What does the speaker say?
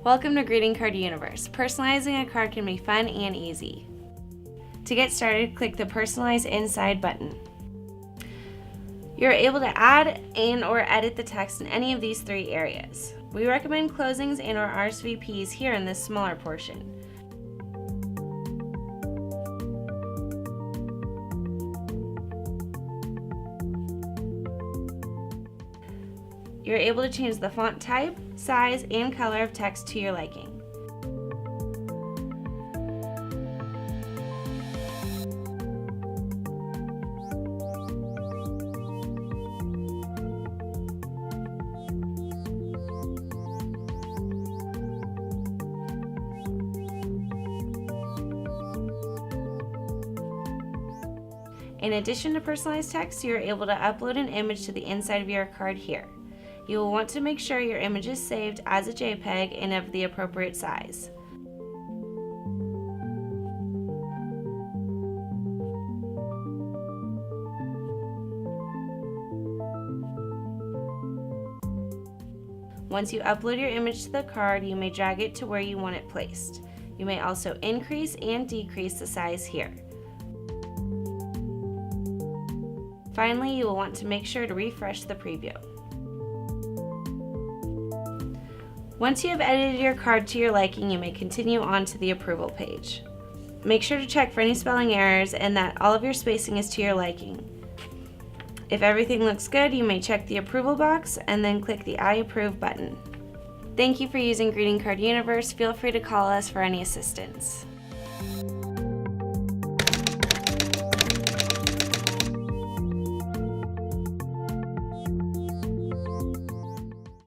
Welcome to Greeting Card Universe. Personalizing a card can be fun and easy. To get started, click the Personalize Inside button. You're able to add and/or edit the text in any of these three areas. We recommend closings and/or RSVPs here in this smaller portion. You're able to change the font type, size, and color of text to your liking. In addition to personalized text, you're able to upload an image to the inside of your card here. You will want to make sure your image is saved as a JPEG and of the appropriate size. Once you upload your image to the card, you may drag it to where you want it placed. You may also increase and decrease the size here. Finally, you will want to make sure to refresh the preview. Once you have edited your card to your liking, you may continue on to the approval page. Make sure to check for any spelling errors and that all of your spacing is to your liking. If everything looks good, you may check the approval box and then click the I approve button. Thank you for using Greeting Card Universe. Feel free to call us for any assistance.